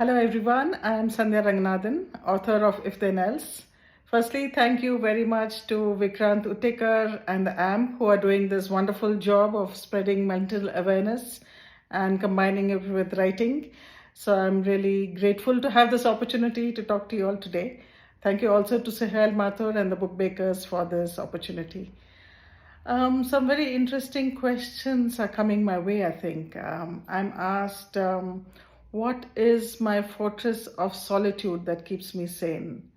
Hello everyone, I am Sandhya Ranganathan, author of If Then Else. Firstly, thank you very much to Vikrant Uttekar and the AMP who are doing this wonderful job of spreading mental awareness and combining it with writing. So I'm really grateful to have this opportunity to talk to you all today. Thank you also to Sahel Mathur and the Book Bakers for this opportunity. Some very interesting questions are coming my way, I think. I'm asked, what is my fortress of solitude that keeps me sane?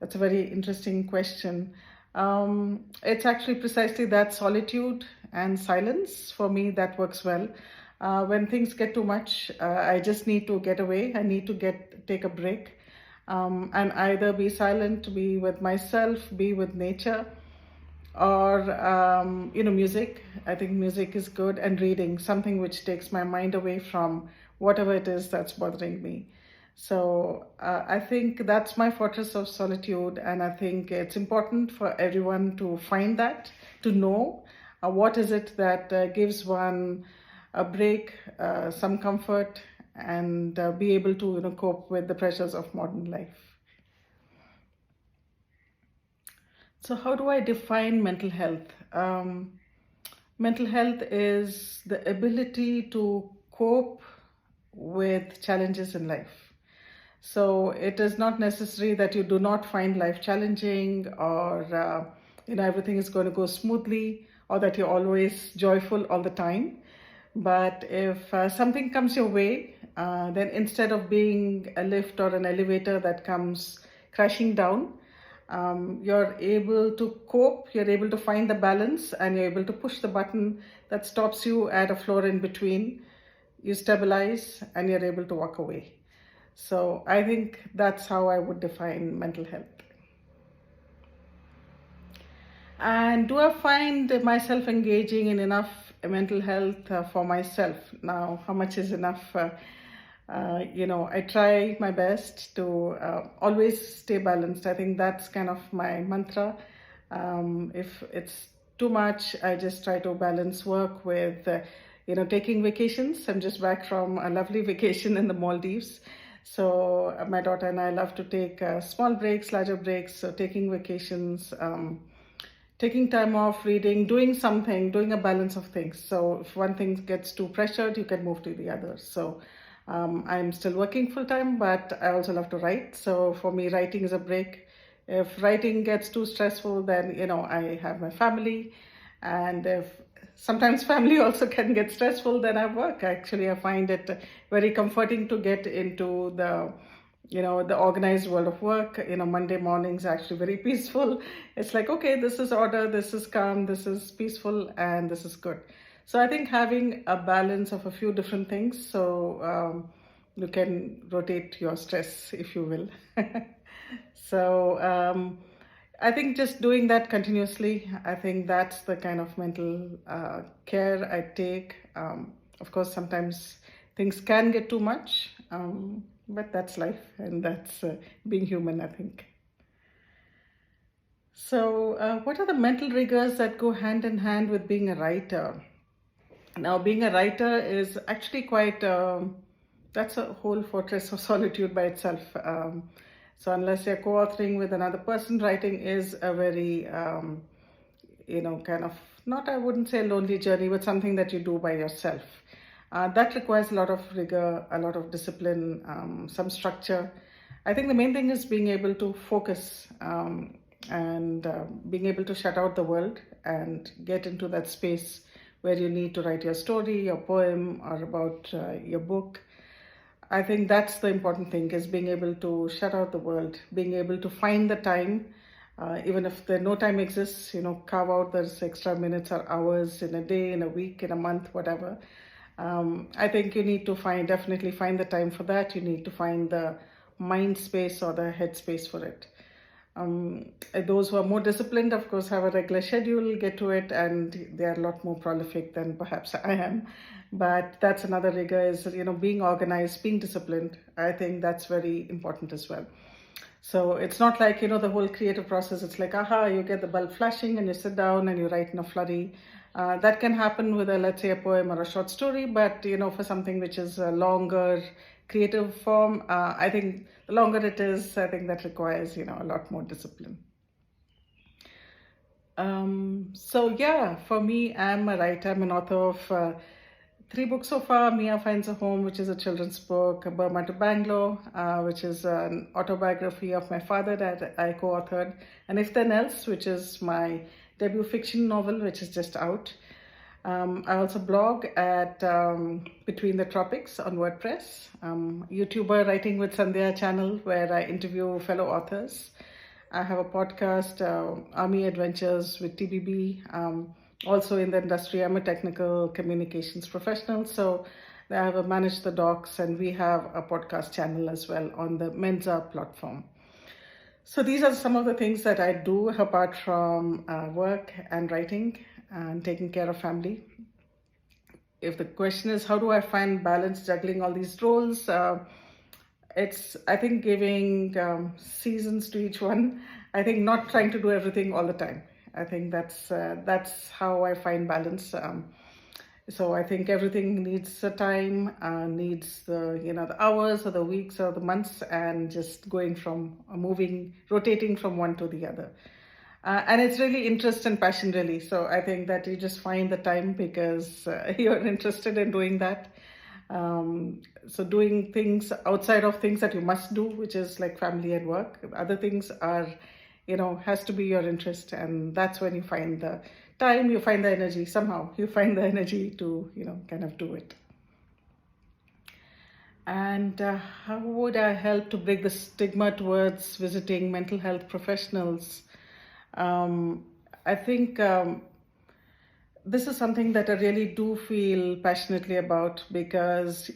That's a very interesting question. It's actually precisely that solitude and silence. For me, that works well. When things get too much, I just need to get away. I need to take a break, and either be silent, be with myself, be with nature, or music. I think music is good, and reading, something which takes my mind away from whatever it is that's bothering me. So I think that's my fortress of solitude, and I think it's important for everyone to find that, to know what is it that gives one a break, some comfort, and be able to cope with the pressures of modern life. So, how do I define mental health? Mental health is the ability to cope with challenges in life. So, it is not necessary that you do not find life challenging, or everything is going to go smoothly, or that you're always joyful all the time. But if something comes your way, then instead of being a lift or an elevator that comes crashing down, you're able to cope, you're able to find the balance, and you're able to push the button that stops you at a floor in between. You stabilize and you're able to walk away. So I think that's how I would define mental health. And do I find myself engaging in enough mental health for myself? Now, how much is enough? I try my best to always stay balanced. I think that's kind of my mantra. If it's too much, I just try to balance work with, taking vacations. I'm just back from a lovely vacation in the Maldives. So my daughter and I love to take small breaks, larger breaks. So taking vacations, taking time off, reading, doing something, doing a balance of things. So if one thing gets too pressured, you can move to the other. So I'm still working full time, but I also love to write. So for me, writing is a break. If writing gets too stressful, then I have my family, and if sometimes family also can get stressful, then I work. Actually, I find it very comforting to get into the organized world of work. Monday mornings are actually very peaceful. It's like, okay, this is order, this is calm, this is peaceful, and this is good. So I think having a balance of a few different things, so you can rotate your stress, if you will. So I think just doing that continuously, I think that's the kind of mental care I take. Of course, sometimes things can get too much, but that's life, and that's being human, I think. So, what are the mental rigors that go hand in hand with being a writer? Now, being a writer is actually quite, that's a whole fortress of solitude by itself. So, unless you're co authoring with another person, writing is a very, kind of, not, I wouldn't say lonely journey, but something that you do by yourself. That requires a lot of rigor, a lot of discipline, some structure. I think the main thing is being able to focus, and being able to shut out the world and get into that space where you need to write your story, your poem, or about your book. I think that's the important thing, is being able to shut out the world, being able to find the time, even if no time exists, carve out those extra minutes or hours in a day, in a week, in a month, whatever. I think you need to definitely find the time for that. You need to find the mind space or the head space for it. Those who are more disciplined, of course, have a regular schedule, get to it, and they are a lot more prolific than perhaps I am. But that's another rigor, is being organized, being disciplined. I think that's very important as well. So it's not like the whole creative process. It's like, aha, you get the bulb flashing and you sit down and you write in a flurry. That can happen with let's say, a poem or a short story, but for something which is a longer creative form, I think the longer it is, I think that requires, a lot more discipline. So yeah, for me, I'm a writer. I'm an author of three books so far. Mia Finds a Home, which is a children's book, Burma to Bangalore, which is an autobiography of my father that I co-authored, and If Then Else, which is my debut fiction novel, which is just out. I also blog at Between the Tropics on WordPress, YouTuber Writing with Sandhya channel, where I interview fellow authors. I have a podcast, Army Adventures with TBB. Also in the industry, I'm a technical communications professional, so I have a Manage the Docs, and we have a podcast channel as well on the Mensa platform. So these are some of the things that I do apart from work and writing and taking care of family. If the question is, how do I find balance juggling all these roles? It's, I think, giving seasons to each one. I think not trying to do everything all the time. I think that's how I find balance. So I think everything needs a time, needs the hours or the weeks or the months, and just going from rotating from one to the other. And it's really interest and passion, really. So I think that you just find the time because you're interested in doing that. So doing things outside of things that you must do, which is like family and work. Other things are, has to be your interest, and that's when you find the time, you find the energy. Somehow you find the energy to, kind of do it. And how would I help to break the stigma towards visiting mental health professionals? I think this is something that I really do feel passionately about because,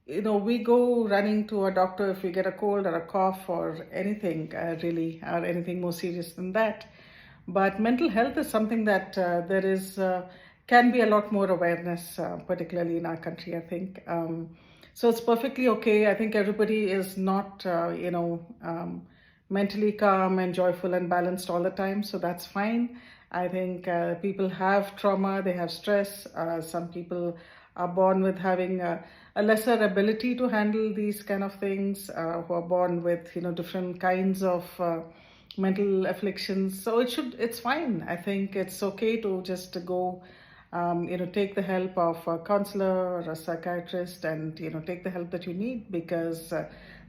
we go running to a doctor if we get a cold or a cough or anything, really, or anything more serious than that. But mental health is something that there is, can be a lot more awareness, particularly in our country, I think. So it's perfectly okay. I think everybody is not, mentally calm and joyful and balanced all the time. So that's fine. I think people have trauma, they have stress. Some people are born with having a lesser ability to handle these kind of things, who are born with, different kinds of mental afflictions. So it's fine. I think it's okay to just go, take the help of a counselor or a psychiatrist, and, take the help that you need, because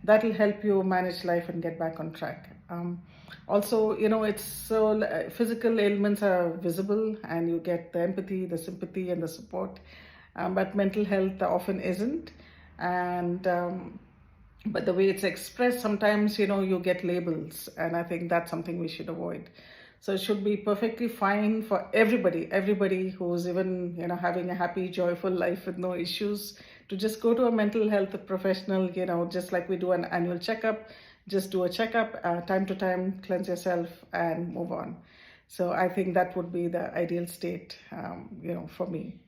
that'll help you manage life and get back on track. Also, it's so physical ailments are visible and you get the empathy, the sympathy, and the support, but mental health often isn't. And but the way it's expressed, sometimes, you get labels, and I think that's something we should avoid. So it should be perfectly fine for everybody who's even, having a happy, joyful life with no issues, to just go to a mental health professional, just like we do an annual checkup. Just do a checkup, time to time, cleanse yourself, and move on. So I think that would be the ideal state, for me.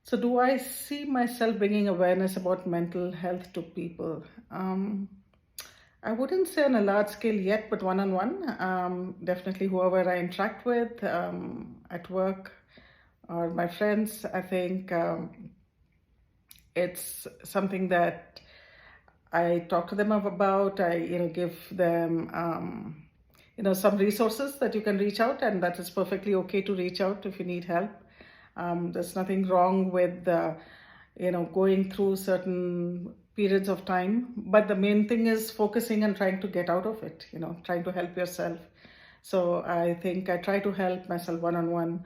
So do I see myself bringing awareness about mental health to people? I wouldn't say on a large scale yet, but one-on-one, definitely whoever I interact with at work or my friends, I think it's something that I talk to them about. I, give them, some resources that you can reach out, and that is perfectly okay to reach out if you need help. There's nothing wrong with, going through certain periods of time, but the main thing is focusing and trying to get out of it, trying to help yourself. So I think I try to help myself one-on-one.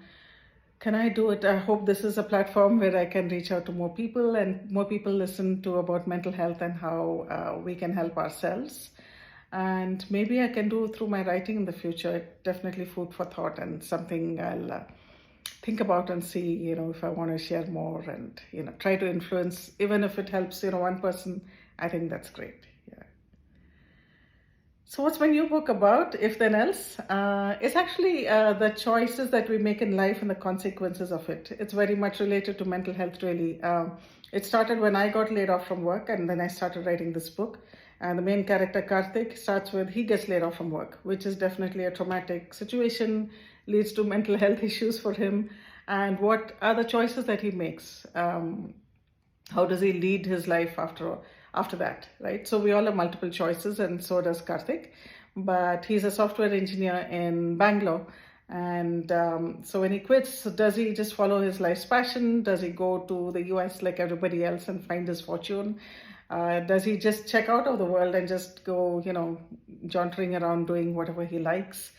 Can I do it? I hope this is a platform where I can reach out to more people, and more people listen to about mental health and how we can help ourselves. And maybe I can do through my writing in the future. Definitely food for thought, and something I'll think about and see, if I want to share more, and, try to influence, even if it helps, one person. I think that's great. Yeah. So what's my new book about, If Then Else? It's actually the choices that we make in life and the consequences of it. It's very much related to mental health, really. It started when I got laid off from work, and then I started writing this book. And the main character, Karthik, starts with he gets laid off from work, which is definitely a traumatic situation, leads to mental health issues for him. and what are the choices that he makes. How does he lead his life after that, right? So we all have multiple choices, and so does Karthik. But he's a software engineer in Bangalore, and so when he quits, does he just follow his life's passion? Does he go to the US like everybody else and find his fortune? Does he just check out of the world and just go, jauntering around doing whatever he likes?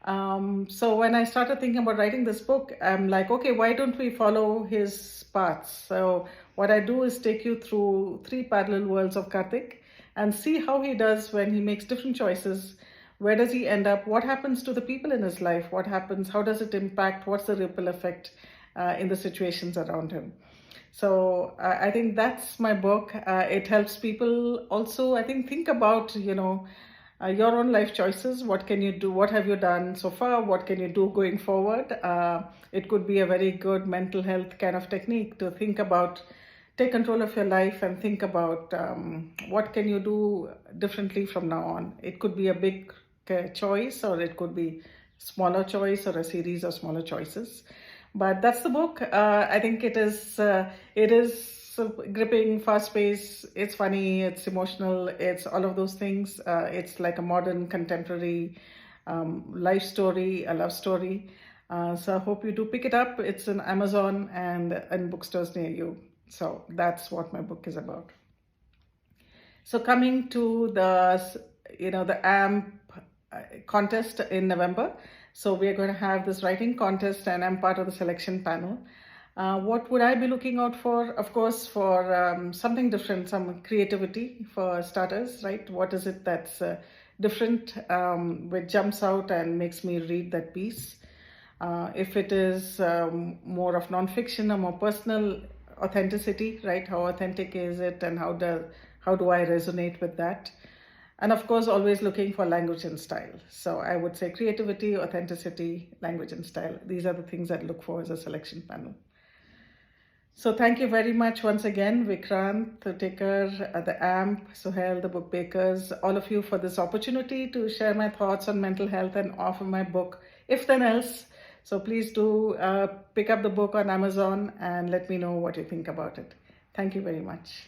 So when I started thinking about writing this book, I'm like, okay, why don't we follow his paths? So what I do is take you through 3 parallel worlds of Karthik and see how he does when he makes different choices. Where does he end up? What happens to the people in his life? What happens? How does it impact? What's the ripple effect in the situations around him? So I think that's my book. It helps people also, I think about, your own life choices. What can you do? What have you done so far? What can you do going forward? It could be a very good mental health kind of technique to think about, take control of your life and think about what can you do differently from now on. It could be a big choice, or it could be smaller choice, or a series of smaller choices. But that's the book. I think it is gripping, fast paced. It's funny, it's emotional, it's all of those things. It's like a modern, contemporary life story, a love story. So I hope you do pick it up. It's on Amazon and in bookstores near you. So that's what my book is about. So coming to the AMP contest in November. So we are going to have this writing contest, and I'm part of the selection panel. What would I be looking out for? Of course, for something different, some creativity for starters, right? What is it that's different, which jumps out and makes me read that piece? If it is more of nonfiction or more personal, authenticity, right? How authentic is it, and how do I resonate with that? And of course, always looking for language and style. So I would say creativity, authenticity, language and style. These are the things I'd look for as a selection panel. So thank you very much once again, Vikrant, Tikar, the AMP, Suhail, the book bakers, all of you for this opportunity to share my thoughts on mental health and offer my book, If Then Else. So please do pick up the book on Amazon and let me know what you think about it. Thank you very much.